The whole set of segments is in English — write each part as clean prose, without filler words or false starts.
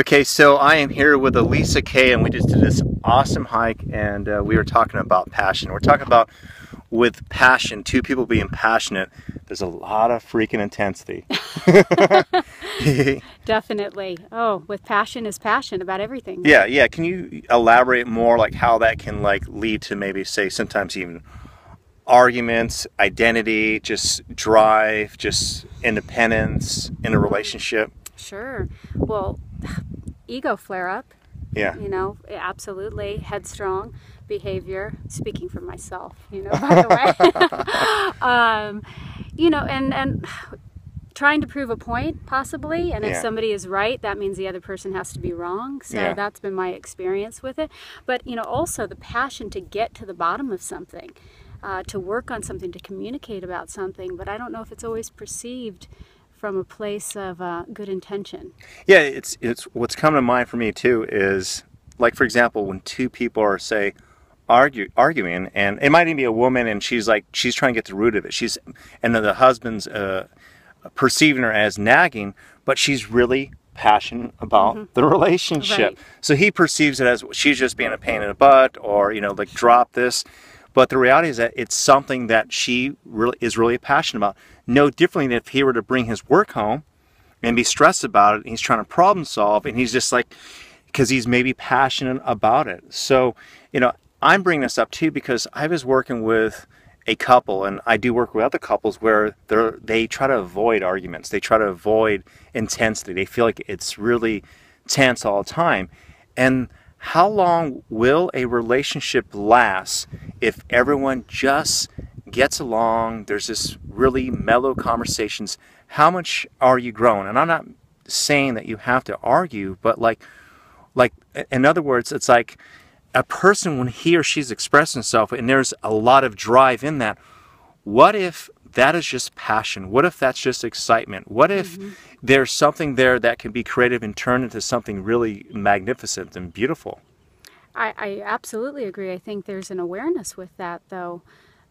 Okay, so I am here with Alisa K, and we just did this awesome hike, and we were talking about passion. We're talking about with passion, two people being passionate, there's a lot of freaking intensity. Definitely. Oh, with passion is passion about everything. Yeah. Can you elaborate more, like how that can like lead to maybe say sometimes even arguments, identity, just drive, just independence in a relationship? Sure. Well, ego flare up. Yeah. You know, absolutely. Headstrong behavior. Speaking for myself, by the way. And trying to prove a point, possibly. And if somebody is right, that means the other person has to be wrong. So that's been my experience with it. But, also the passion to get to the bottom of something, to work on something, to communicate about something. But I don't know if it's always perceived from a place of good intention. Yeah, it's what's coming to mind for me too is, like, for example, when two people are, say, arguing, and it might even be a woman, and she's trying to get to the root of it. And then the husband's perceiving her as nagging, but she's really passionate about the relationship. Right. So he perceives it as she's just being a pain in the butt, or like drop this. But the reality is that it's something that she is really passionate about. No differently than if he were to bring his work home and be stressed about it, and he's trying to problem solve, and he's just like, because he's maybe passionate about it. So, I'm bringing this up too because I was working with a couple, and I do work with other couples where they try to avoid arguments. They try to avoid intensity. They feel like it's really tense all the time. And how long will a relationship last if everyone just gets along? There's this really mellow conversations. How much are you growing? And I'm not saying that you have to argue, but like in other words, it's like a person, when he or she's expressing himself and there's a lot of drive in that, what if that is just passion? What if that's just excitement? What if there's something there that can be creative and turn into something really magnificent and beautiful? I absolutely agree. I think there's an awareness with that, though,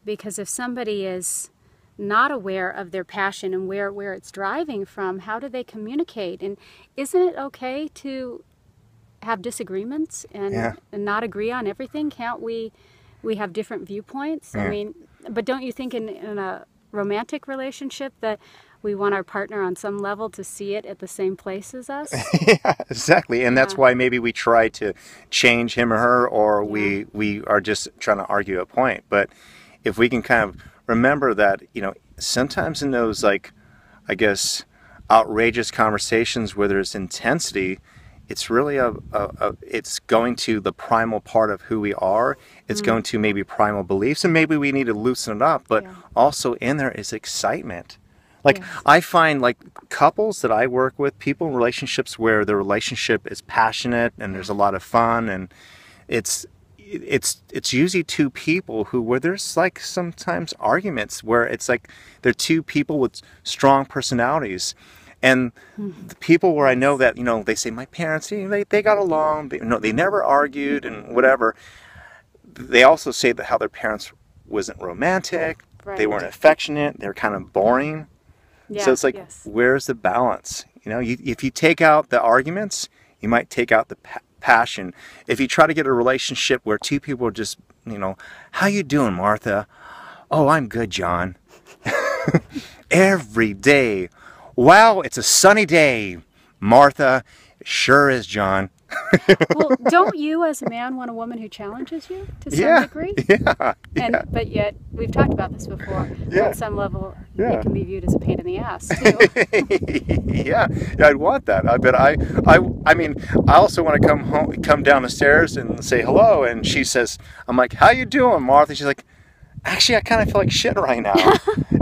because if somebody is not aware of their passion and where it's driving from, how do they communicate? And isn't it okay to have disagreements and not agree on everything? Can't we have different viewpoints? I mean, but don't you think in a romantic relationship that we want our partner on some level to see it at the same place as us? Yeah, exactly. And that's why maybe we try to change him or her, or we are just trying to argue a point. But if we can kind of remember that, sometimes in those, like, I guess, outrageous conversations where there's intensity, it's really it's going to the primal part of who we are. It's going to maybe primal beliefs, and maybe we need to loosen it up. But also in there is excitement. Like, I find, like, couples that I work with, people in relationships where the relationship is passionate and there's a lot of fun, and it's usually two people where there's, like, sometimes arguments where it's like they're two people with strong personalities. And the people where I know that, they say, my parents, they got along, they never argued and whatever. They also say that how their parents wasn't romantic, they weren't affectionate, they're kind of boring. Yeah, so it's like, where's the balance? If you take out the arguments, you might take out the passion. If you try to get a relationship where two people are just, how you doing, Martha? Oh, I'm good, John. Every day. Wow, it's a sunny day, Martha. Sure is, John. Well, don't you as a man want a woman who challenges you to some degree? Yeah. But yet, we've talked about this before. On some level, it can be viewed as a pain in the ass, too. Yeah, I'd want that. I mean, I also want to come down the stairs and say hello. And she says, I'm like, how you doing, Martha? She's like, actually, I kind of feel like shit right now.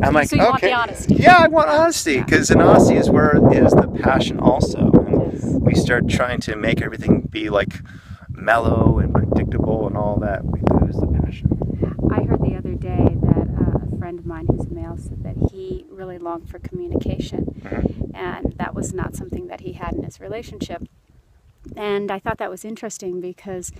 I'm like, so you want the honesty. Yeah, I want honesty, because in honesty is where is the passion also. And we start trying to make everything be like mellow and predictable and all that. We lose the passion. I heard the other day that a friend of mine who's a male said that he really longed for communication, and that was not something that he had in his relationship. And I thought that was interesting because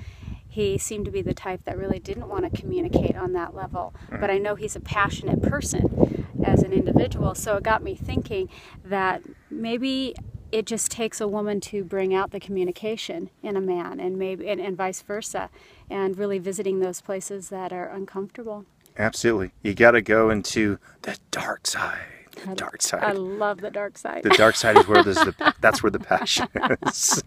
he seemed to be the type that really didn't want to communicate on that level. But I know he's a passionate person as an individual, so it got me thinking that maybe it just takes a woman to bring out the communication in a man, and maybe and vice versa, and really visiting those places that are uncomfortable. Absolutely. You got to go into the dark side. The dark side. I love the dark side. The dark side is where that's where the passion is.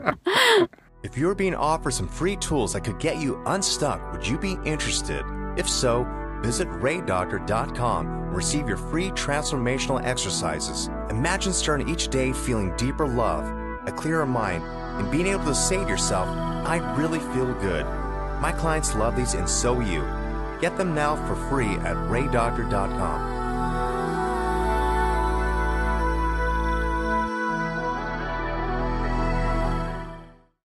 If you were being offered some free tools that could get you unstuck, would you be interested? If so, visit raydoctor.com and receive your free transformational exercises. Imagine starting each day feeling deeper love, a clearer mind, and being able to say to yourself, I really feel good. My clients love these, and so will you. Get them now for free at raydoctor.com.